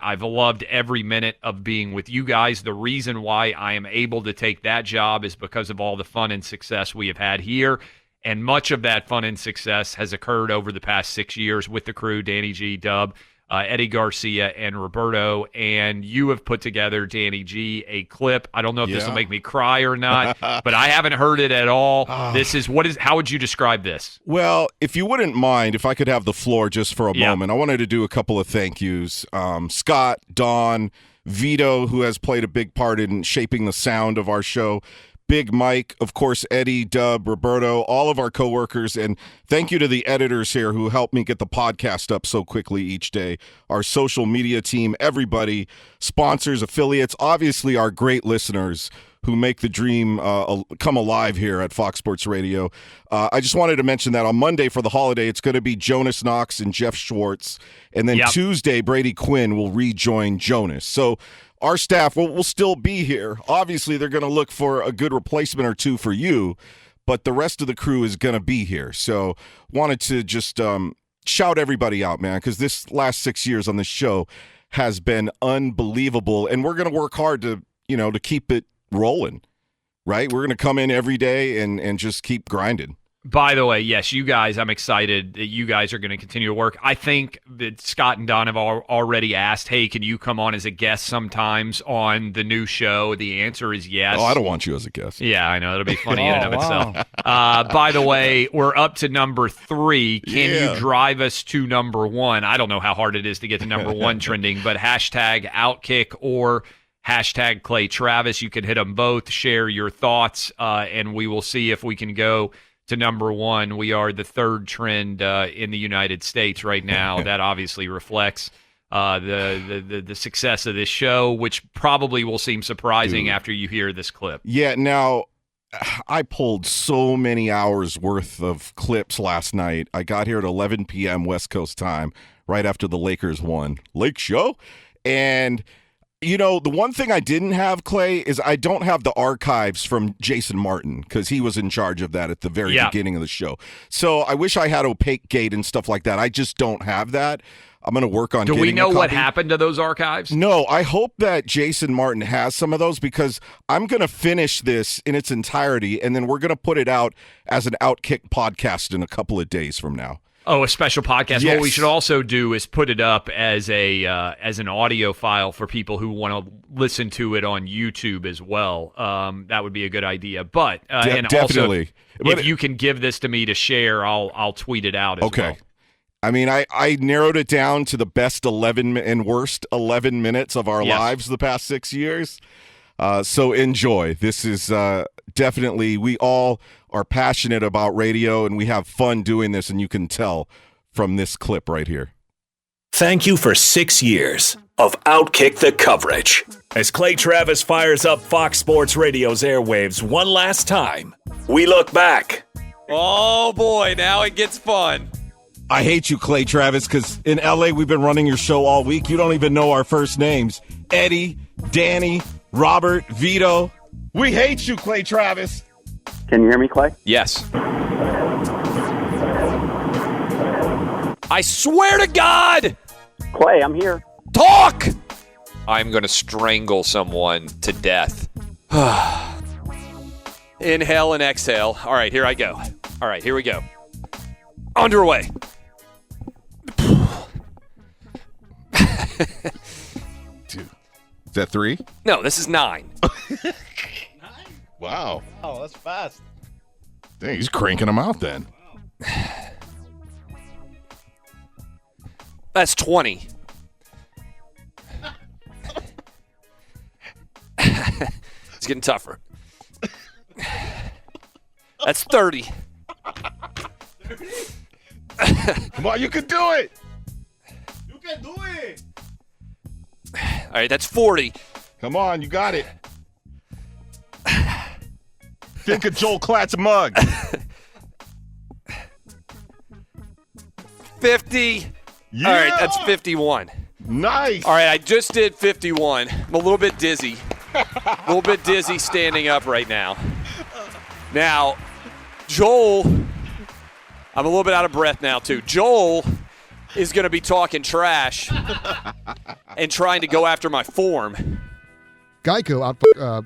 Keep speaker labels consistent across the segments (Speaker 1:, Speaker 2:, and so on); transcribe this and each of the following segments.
Speaker 1: I've loved every minute of being with you guys. The reason why I am able to take that job is because of all the fun and success we have had here. And much of that fun and success has occurred over the past 6 years with the crew, Danny G, Dub, Eddie Garcia, and Roberto. And you have put together, Danny G, a clip. I don't know if this will make me cry or not, but I haven't heard it at all. How would you describe this?
Speaker 2: Well, if you wouldn't mind, if I could have the floor just for a moment, I wanted to do a couple of thank yous. Scott, Don, Vito, who has played a big part in shaping the sound of our show, Big Mike, of course, Eddie, Dub, Roberto, all of our coworkers, and thank you to the editors here who help me get the podcast up so quickly each day. Our social media team, everybody, sponsors, affiliates, obviously our great listeners who make the dream come alive here at Fox Sports Radio. I just wanted to mention that on Monday for the holiday, it's going to be Jonas Knox and Jeff Schwartz, and then Tuesday, Brady Quinn will rejoin Jonas. So our staff will still be here. Obviously, they're going to look for a good replacement or two for you, but the rest of the crew is going to be here. So wanted to just shout everybody out, man, because this last 6 years on this show has been unbelievable, and we're going to work hard to keep it rolling, right? We're going to come in every day and just keep grinding.
Speaker 1: By the way, yes, you guys, I'm excited that you guys are going to continue to work. I think that Scott and Don have already asked, hey, can you come on as a guest sometimes on the new show? The answer is yes.
Speaker 2: Oh, I don't want you as a guest.
Speaker 1: Yeah, I know. It'll be funny in and of itself. By the way, we're up to number 3. Can you drive us to number 1? I don't know how hard it is to get to number 1 trending, but hashtag OutKick or hashtag Clay Travis. You can hit them both, share your thoughts, and we will see if we can go to number 1. We are the 3rd trend in the United States right now. That obviously reflects the success of this show, which probably will seem surprising after you hear this clip.
Speaker 2: Yeah, now, I pulled so many hours worth of clips last night. I got here at 11 p.m. West Coast time, right after the Lakers won. Lake Show? And the one thing I didn't have, Clay, is I don't have the archives from Jason Martin because he was in charge of that at the very beginning of the show. So I wish I had Opaque Gate and stuff like that. I just don't have that. I'm going to work on getting a copy.
Speaker 1: Do we know what happened to those archives?
Speaker 2: No, I hope that Jason Martin has some of those because I'm going to finish this in its entirety, and then we're going to put it out as an OutKick podcast in a couple of days from now.
Speaker 1: Oh, a special podcast.
Speaker 2: Yes.
Speaker 1: What we should also do is put it up as an audio file for people who want to listen to it on YouTube as well. That would be a good idea. But and
Speaker 2: definitely,
Speaker 1: also, if you can give this to me to share, I'll tweet it out as well.
Speaker 2: I mean, I narrowed it down to the best 11 and worst 11 minutes of our lives the past 6 years. So enjoy. This is definitely, we all are passionate about radio, and we have fun doing this, and you can tell from this clip right here.
Speaker 3: Thank you for 6 years of OutKick the Coverage. As Clay Travis fires up Fox Sports Radio's airwaves one last time, we look back.
Speaker 1: Oh, boy, now it gets fun.
Speaker 2: I hate you, Clay Travis, because in L.A. we've been running your show all week. You don't even know our first names. Eddie, Danny, Robert, Vito. We hate you, Clay Travis.
Speaker 4: Can you hear me, Clay?
Speaker 1: Yes. I swear to God!
Speaker 4: Clay, I'm here.
Speaker 1: Talk! I'm going to strangle someone to death. Inhale and exhale. All right, here I go. All right, here we go. Underway.
Speaker 2: Dude, is that 3?
Speaker 1: No, this is 9.
Speaker 2: Wow.
Speaker 5: Oh, that's fast.
Speaker 2: Dang, he's cranking them out then.
Speaker 1: That's 20. It's getting tougher. That's 30.
Speaker 2: Come on, you can do it.
Speaker 5: You can do it.
Speaker 1: All right, that's 40.
Speaker 2: Come on, you got it. Think of Joel Klatt's mug.
Speaker 1: 50.
Speaker 2: Yeah.
Speaker 1: All right, that's 51.
Speaker 2: Nice.
Speaker 1: All right, I just did 51. I'm a little bit dizzy. A little bit dizzy standing up right now. Now, Joel, I'm a little bit out of breath now, too. Joel is going to be talking trash and trying to go after my form.
Speaker 6: Geico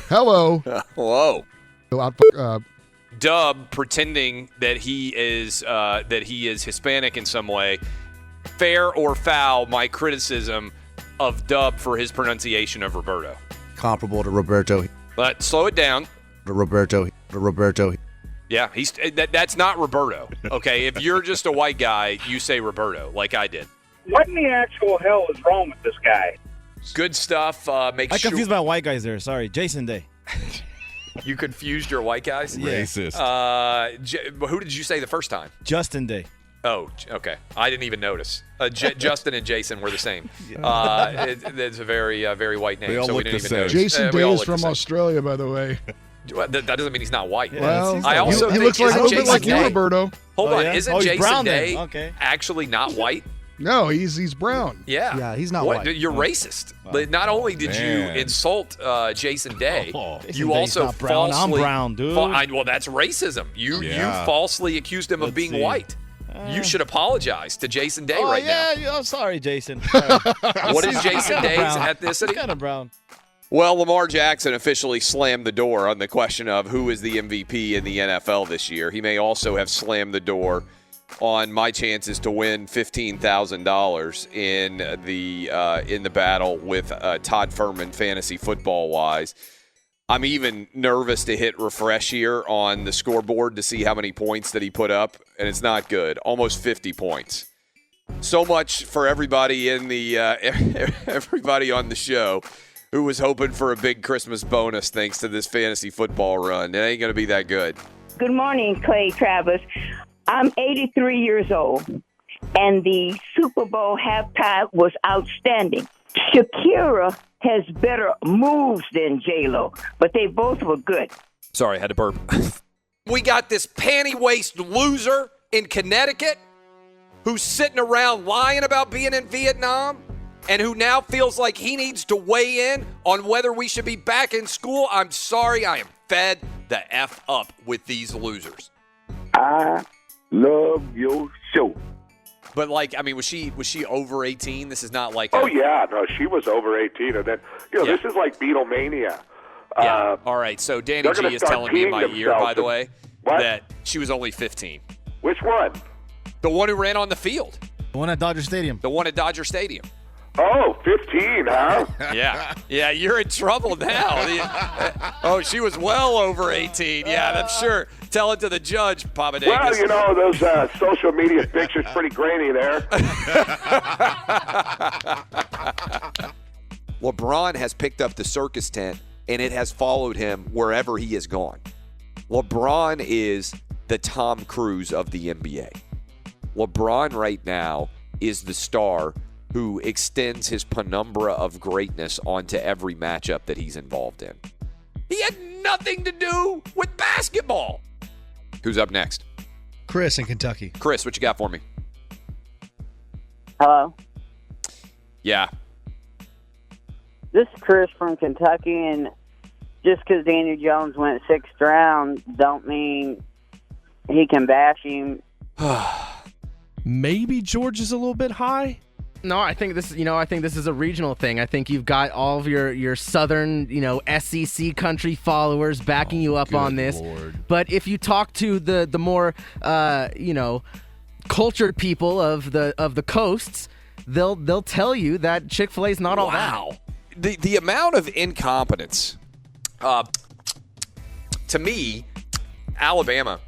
Speaker 6: hello.
Speaker 1: Hello.
Speaker 6: Out,
Speaker 1: Dub pretending that he is Hispanic in some way. Fair or foul, my criticism of Dub for his pronunciation of Roberto.
Speaker 7: Comparable to Roberto.
Speaker 1: But slow it down.
Speaker 7: Roberto.
Speaker 1: Yeah, that's not Roberto. Okay, if you're just a white guy, you say Roberto, like I did.
Speaker 8: What in the actual hell is wrong with this guy?
Speaker 1: Good stuff.
Speaker 9: I confused my white guys there. Sorry, Jason Day.
Speaker 1: You confused your white guys?
Speaker 2: Racist.
Speaker 1: Who did you say the first time?
Speaker 9: Justin Day.
Speaker 1: Oh, okay. I didn't even notice. Justin and Jason were the same. It's a very, very white name.
Speaker 2: They all look the same.
Speaker 6: Jason Day is from Australia, by the way.
Speaker 1: That doesn't mean he's not white.
Speaker 6: Well,
Speaker 1: I also
Speaker 6: he
Speaker 1: think
Speaker 6: looks like a little bit like you,
Speaker 1: Day,
Speaker 6: Roberto.
Speaker 1: Hold on,
Speaker 9: yeah?
Speaker 1: isn't
Speaker 9: he's
Speaker 1: Jason
Speaker 9: brown
Speaker 1: Day
Speaker 9: then.
Speaker 1: actually not white?
Speaker 6: No, he's brown.
Speaker 1: Yeah.
Speaker 7: Yeah, he's not white.
Speaker 1: You're racist. Not only did you insult Jason Day, you
Speaker 9: Day's
Speaker 1: also
Speaker 9: not brown.
Speaker 1: falsely.
Speaker 9: I'm brown, dude.
Speaker 1: Well, that's racism. You falsely accused him of being white. You should apologize to Jason Day now.
Speaker 9: Yeah, I'm sorry, Jason.
Speaker 1: What is Jason Day's ethnicity?
Speaker 9: He's kind of brown.
Speaker 1: Well, Lamar Jackson officially slammed the door on the question of who is the MVP in the NFL this year. He may also have slammed the door on my chances to win $15,000 in the battle with Todd Furman fantasy football wise. I'm even nervous to hit refresh here on the scoreboard to see how many points that he put up, and it's not good. Almost 50 points. So much for everybody in the everybody on the show who was hoping for a big Christmas bonus thanks to this fantasy football run. It ain't going to be that good.
Speaker 10: Good morning, Clay Travis. I'm 83 years old, and the Super Bowl halftime was outstanding. Shakira has better moves than J-Lo, but they both were good.
Speaker 1: Sorry, I had to burp. We got this panty-waist loser in Connecticut who's sitting around lying about being in Vietnam and who now feels like he needs to weigh in on whether we should be back in school. I'm sorry, I am fed the F up with these losers.
Speaker 8: I love your show.
Speaker 1: But was she over 18? This is not like
Speaker 8: Yeah, no, she was over 18, and then this is like Beatlemania.
Speaker 1: Yeah. All right. So Danny G is telling me in my ear, by the way, that she was only 15.
Speaker 8: Which one?
Speaker 1: The one who ran on the field.
Speaker 9: The one at Dodger Stadium.
Speaker 1: The one at Dodger Stadium.
Speaker 8: Oh, 15, huh?
Speaker 1: Yeah, you're in trouble now. She was well over 18. Yeah, I'm sure. Tell it to the judge, Papadakis.
Speaker 8: Well, those social media pictures pretty grainy there.
Speaker 1: LeBron has picked up the circus tent, and it has followed him wherever he has gone. LeBron is the Tom Cruise of the NBA. LeBron right now is the star who extends his penumbra of greatness onto every matchup that he's involved in. He had nothing to do with basketball. Who's up next?
Speaker 9: Chris in Kentucky.
Speaker 1: Chris, what you got for me?
Speaker 4: Hello.
Speaker 1: Yeah.
Speaker 4: This is Chris from Kentucky, and just because Daniel Jones went 6th round don't mean he can bash him.
Speaker 11: Maybe George is a little bit high.
Speaker 12: No, I think this is a regional thing. I think you've got all of your southern, SEC country followers backing you up on this.
Speaker 11: Lord.
Speaker 12: But if you talk to the more cultured people of the coasts, they'll tell you that Chick-fil-A is not all that.
Speaker 1: Wow. The amount of incompetence. To me, Alabama.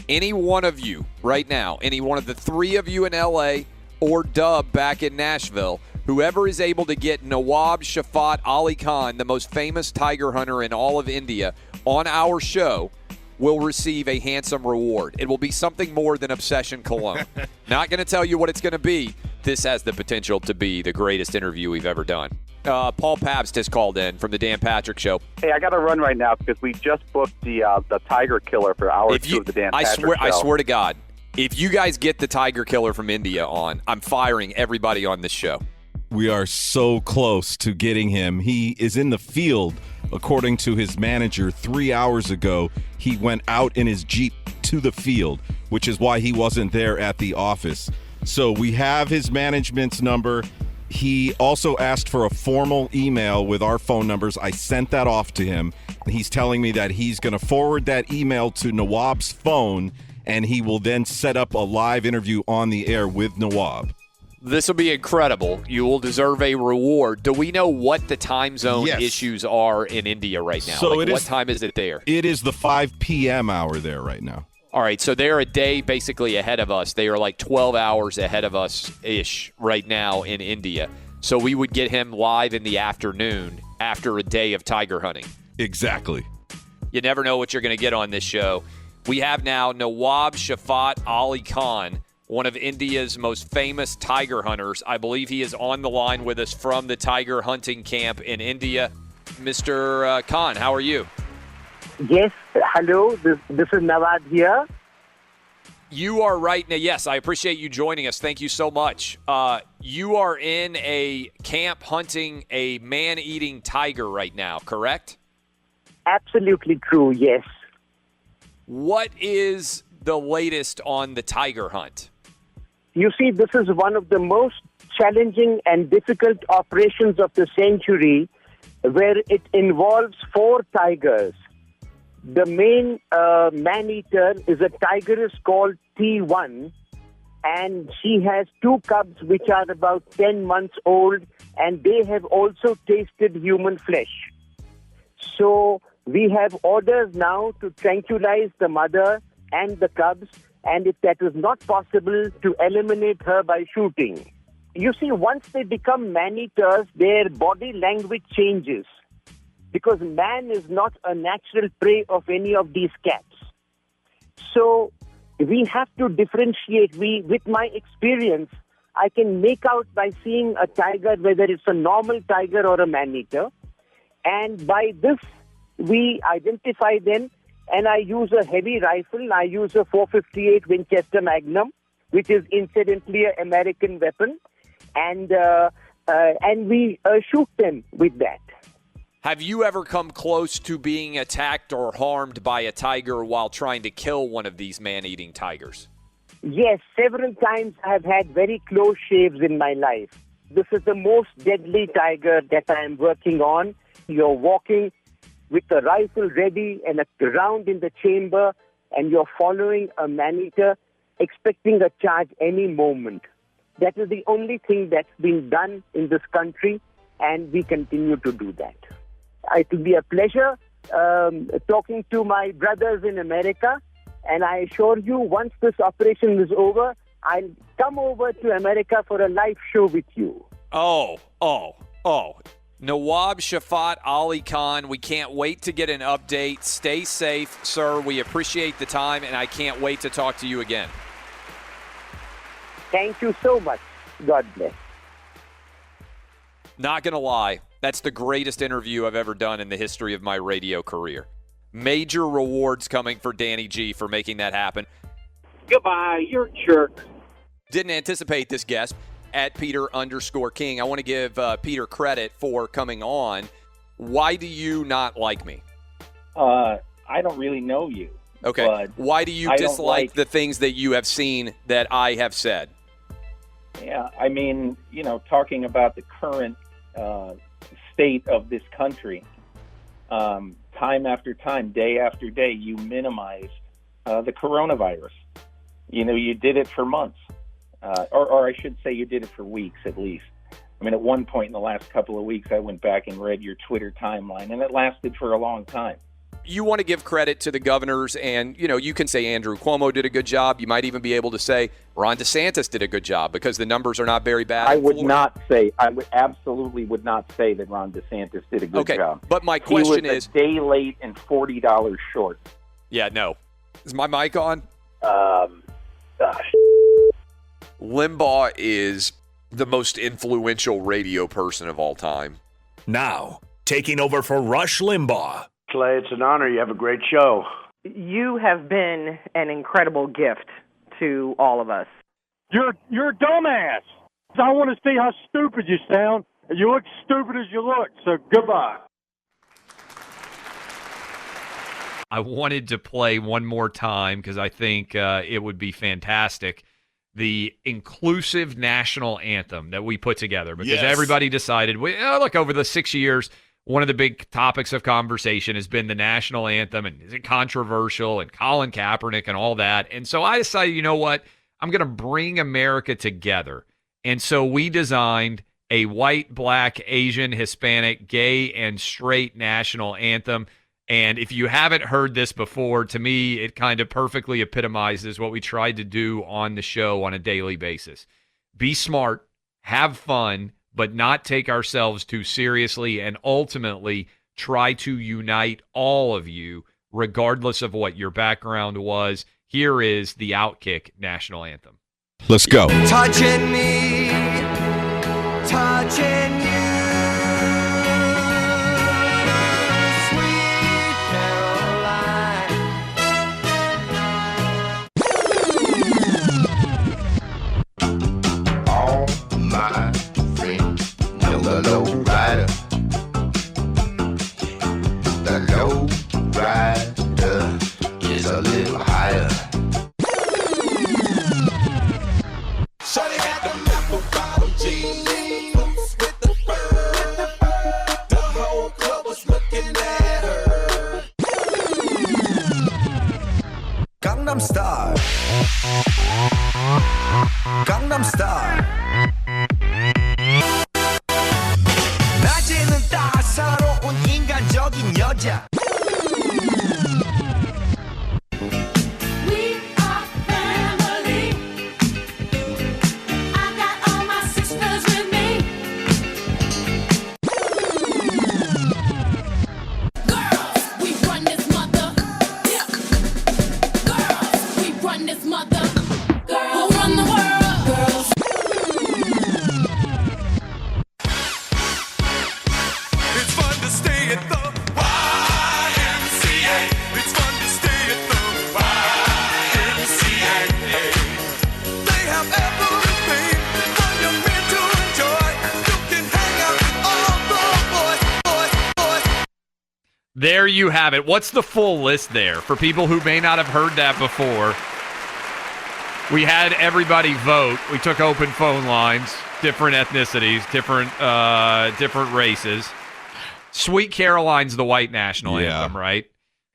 Speaker 1: Any one of you right now, any one of the three of you in LA or Dub back in Nashville, whoever is able to get Nawab Shafat Ali Khan, the most famous tiger hunter in all of India, on our show will receive a handsome reward. It will be something more than Obsession Cologne. Not going to tell you what it's going to be. This has the potential to be the greatest interview we've ever done. Paul Pabst has called in from the Dan Patrick Show.
Speaker 13: Hey, I got to run right now because we just booked the Tiger Killer for hour 2 of the Dan Patrick Show.
Speaker 1: I swear to God, if you guys get the Tiger Killer from India on, I'm firing everybody on this show.
Speaker 2: We are so close to getting him. He is in the field, according to his manager. 3 hours ago, he went out in his Jeep to the field, which is why he wasn't there at the office. So we have his management's number. He also asked for a formal email with our phone numbers. I sent that off to him. He's telling me that he's going to forward that email to Nawab's phone, and he will then set up a live interview on the air with Nawab.
Speaker 14: This will be incredible. You will deserve a reward. Do we know what the time zone issues are in India right now?
Speaker 2: So
Speaker 14: what time is it there?
Speaker 2: It is the 5 p.m. hour there right now.
Speaker 14: All right, so they're a day basically ahead of us. They are like 12 hours ahead of us-ish right now in India. So we would get him live in the afternoon after a day of tiger hunting.
Speaker 2: Exactly.
Speaker 14: You never know what you're going to get on this show. We have now Nawab Shafat Ali Khan, one of India's most famous tiger hunters. I believe he is on the line with us from the tiger hunting camp in India. Mr. Khan, how are you?
Speaker 15: Yes, hello, this is Nawab here.
Speaker 14: You are right now. Yes, I appreciate you joining us. Thank you so much. You are in a camp hunting a man-eating tiger right now, correct?
Speaker 15: Absolutely true, yes.
Speaker 14: What is the latest on the tiger hunt?
Speaker 15: You see, this is one of the most challenging and difficult operations of the century, where it involves 4 tigers. The main man-eater is a tigress called T1, and she has 2 cubs which are about 10 months old, and they have also tasted human flesh. So we have orders now to tranquilize the mother and the cubs, and if that is not possible, to eliminate her by shooting. You see, once they become man-eaters, their body language changes, because man is not a natural prey of any of these cats. So we have to differentiate. With my experience, I can make out by seeing a tiger whether it's a normal tiger or a man-eater. And by this, we identify them, and I use a heavy rifle. I use a .458 Winchester Magnum, which is incidentally an American weapon, and we shoot them with that.
Speaker 14: Have you ever come close to being attacked or harmed by a tiger while trying to kill one of these man-eating tigers?
Speaker 15: Yes, several times I have had very close shaves in my life. This is the most deadly tiger that I am working on. You're walking with a rifle ready and a round in the chamber, and you're following a man-eater, expecting a charge any moment. That is the only thing that's been done in this country, and we continue to do that. It will be a pleasure talking to my brothers in America, and I assure you, once this operation is over, I'll come over to America for a live show with you.
Speaker 14: Oh. Nawab Shafat Ali Khan, we can't wait to get an update. Stay safe, sir. We appreciate the time, and I can't wait to talk to you again.
Speaker 15: Thank you so much. God bless.
Speaker 14: Not going to lie, that's the greatest interview I've ever done in the history of my radio career. Major rewards coming for Danny G for making that happen.
Speaker 16: Goodbye, you're a jerk.
Speaker 14: Didn't anticipate this guest at Peter_King. I want to give Peter credit for coming on. Why do you not like me?
Speaker 16: I don't really know you.
Speaker 14: Okay.
Speaker 16: But
Speaker 14: why do you dislike the things that you have seen that I have said?
Speaker 16: Yeah, I mean, talking about the current state of this country, time after time, day after day, you minimized the coronavirus. You did it for months, or I should say you did it for weeks at least. I mean, at one point in the last couple of weeks, I went back and read your Twitter timeline, and it lasted for a long time.
Speaker 14: You want to give credit to the governors, and, you can say Andrew Cuomo did a good job. You might even be able to say Ron DeSantis did a good job because the numbers are not very bad.
Speaker 16: I would absolutely not say that Ron DeSantis did a good job.
Speaker 14: But my question
Speaker 16: is, he was a day late and $40 short.
Speaker 14: Yeah, no. Is my mic on? Limbaugh is the most influential radio person of all time.
Speaker 3: Now, taking over for Rush Limbaugh.
Speaker 17: Clay, it's an honor. You have a great show.
Speaker 18: You have been an incredible gift to all of us.
Speaker 19: You're a dumbass. I want to see how stupid you sound. You look stupid as you look, so goodbye.
Speaker 1: I wanted to play one more time because I think it would be fantastic. the inclusive national anthem that we put together because
Speaker 2: Yes.
Speaker 1: everybody decided, look, over the 6 years, one of the big topics of conversation has been the national anthem, and is it controversial, and Colin Kaepernick and all that. And so I decided, you know what? I'm going to bring America together. And so we designed a white, black, Asian, Hispanic, gay, and straight national anthem. And if you haven't heard this before, to me, it kind of perfectly epitomizes what we tried to do on the show on a daily basis. Be smart, have fun, but not take ourselves too seriously, and ultimately try to unite all of you, regardless of what your background was. Here is the OutKick national anthem.
Speaker 2: Let's go.
Speaker 20: Touching me, touching you. Sweet Caroline. All my friends know the low rider. The low rider is a little higher. Shawty got them apple bottom jeans with the fur. The whole club was looking at her. Gangnam Style. Gangnam Style. 낮에는 따사로운 인간적인 여자.
Speaker 1: There you have it. What's the full list there for people who may not have heard that before? We had everybody vote. We took open phone lines, different ethnicities, different races. Sweet Caroline's the white national anthem, right?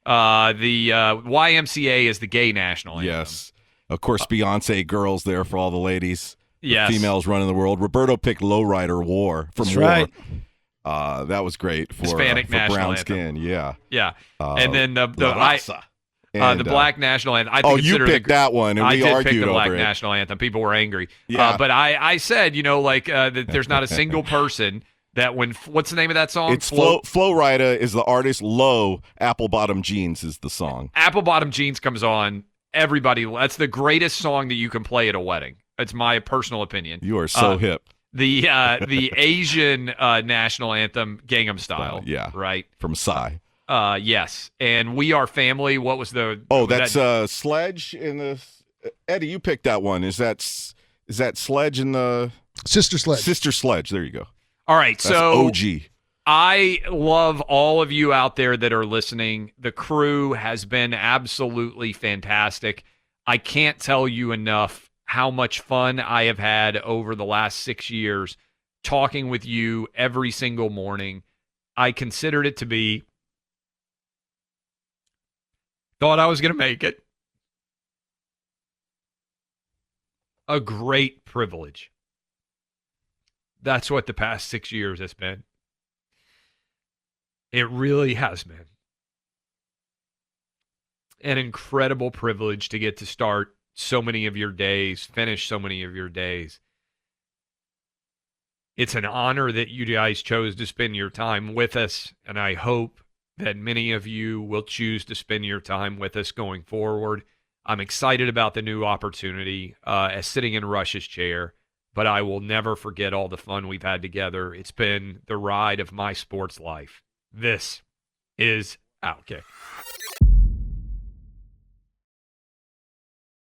Speaker 1: The YMCA is the gay national anthem.
Speaker 2: Yes. Of course, Beyonce, Girls There for all the ladies.
Speaker 1: Yes.
Speaker 2: The females running the world. Roberto picked Lowrider War from
Speaker 9: That's
Speaker 2: War.
Speaker 9: right.
Speaker 2: That was great for
Speaker 1: Hispanic national
Speaker 2: brown
Speaker 1: anthem.
Speaker 2: skin. Yeah.
Speaker 1: Yeah. And then the black national anthem.
Speaker 2: You picked that one, and we
Speaker 1: I did
Speaker 2: argued
Speaker 1: pick the black
Speaker 2: over it.
Speaker 1: national anthem. People were angry.
Speaker 2: Yeah.
Speaker 1: But I said, that there's not a single person that what's the name of that song?
Speaker 2: It's Flo Rida is the artist. Low Apple Bottom Jeans is the song.
Speaker 1: Apple Bottom Jeans comes on. Everybody, that's the greatest song that you can play at a wedding. It's my personal opinion.
Speaker 2: You are so hip.
Speaker 1: The Asian national anthem, Gangnam Style.
Speaker 2: Yeah.
Speaker 1: Right?
Speaker 2: From Psy.
Speaker 1: Yes. And We Are Family. What was the...
Speaker 2: Oh, that's Sledge in the... Eddie, you picked that one. Is that Sledge in the...
Speaker 6: Sister Sledge.
Speaker 2: Sister Sledge. There you go.
Speaker 1: All right.
Speaker 2: That's
Speaker 1: so
Speaker 2: OG.
Speaker 1: I love all of you out there that are listening. The crew has been absolutely fantastic. I can't tell you enough how much fun I have had over the last 6 years talking with you every single morning. I considered it to be, thought I was going to make it, a great privilege. That's what the past 6 years has been. It really has been an incredible privilege to get to start so many of your days, finish so many of your days. It's an honor that you guys chose to spend your time with us, and I hope that many of you will choose to spend your time with us going forward. I'm excited about the new opportunity as sitting in Rush's chair, but I will never forget all the fun we've had together. It's been the ride of my sports life. This is OutKick.